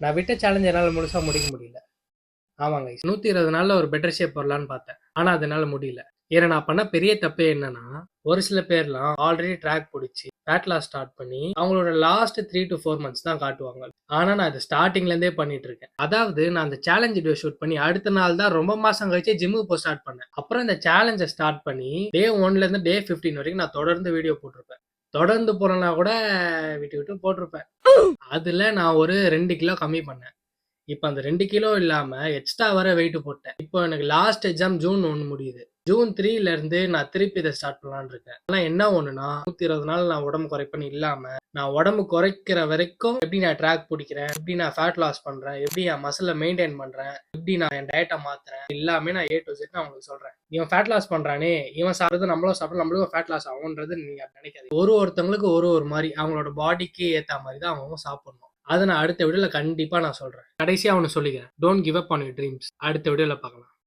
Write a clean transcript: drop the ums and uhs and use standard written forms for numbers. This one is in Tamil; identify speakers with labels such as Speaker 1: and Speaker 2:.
Speaker 1: நான் விட்ட சேலஞ்ச் என்னால் முழுசாக முடிக்க முடியல. ஆமாங்க. 120 நாள்ல ஒரு பெட்டர் ஷேப் வரலான்னு பார்த்தேன். ஆனா அது என்னால முடியல. ஏன்னா நான் பண்ண பெரிய தப்பே என்னன்னா, ஒரு சில பேர்லாம் ஆல்ரெடி ட்ராக் புடிச்சு, ஃபேட் லாஸ் ஸ்டார்ட் பண்ணி, அவங்களோட லாஸ்ட் 3 to 4 மந்த்ஸ் தான் காட்டுவாங்க. ஆனா நான் இத ஸ்டார்ட்டிங்ல இருந்தே பண்ணிட்டு இருக்கேன். அதாவது நான் அந்த சேலஞ்ச் வீடியோ ஷூட் பண்ணி அடுத்த நாள் தான் ரொம்ப மாசம் கழிச்சு ஜிம்முக்கு போக ஸ்டார்ட் பண்ணேன். அப்புறம் இந்த சேலஞ்ச ஸ்டார்ட் பண்ணி டே 1ல இருந்து டே 15 வரைக்கும் நான் தொடர்ந்து வீடியோ போட்டிருப்பேன். தொடர்ந்து போறேன்னா கூட விட்டு விட்டு போட்டிருப்பேன். அதுல நான் ஒரு 2 கிலோ கம்மி பண்ணேன். இப்ப அந்த 2 கிலோ இல்லாம எக்ஸ்ட்ரா வர வெயிட் போட்டேன். இப்போ எனக்கு லாஸ்ட் எக்ஸாம் ஜூன் 1 முடியுது. ஜூன் 3ல இருந்து நான் திருப்பி இதை ஸ்டார்ட் பண்ணலான்னு இருக்கேன். ஆனா என்ன ஒண்ணுன்னா 120 நாள் நான் உடம்பு குறைப்பேன்னு இல்லாம நான் உடம்பு குறைக்கிற வரைக்கும் எப்படி நான் ட்ராக் பிடிக்கிறேன், எப்படி நான் ஃபேட் லாஸ் பண்றேன், எப்படி என் மசிலை மெயின்டைன் பண்றேன், எப்படி நான் என் டயட்டை மாத்துறேன், எல்லாமே நான் A to Z நான் உங்களுக்கு சொல்றேன். இவன் ஃபேட் லாஸ் பண்றானே, இவன் சாப்பிடுறது நம்மளும் சாப்பிட நம்மளுக்கும் ஃபேட் லாஸ் ஆகும்ன்றது நீங்க நினைக்காது. ஒருத்தவங்களுக்கு ஒரு மாதிரி அவங்களோட பாடிக்கு ஏத்த மாதிரி தான் அவங்க சாப்பிடணும். அதை நான் அடுத்த வீடியோல கண்டிப்பா நான் சொல்றேன். கடைசியா ஒன்று சொல்லிக்கிறேன். Don't give up on your dreams. அடுத்த வீடியோல பார்க்கலாம்.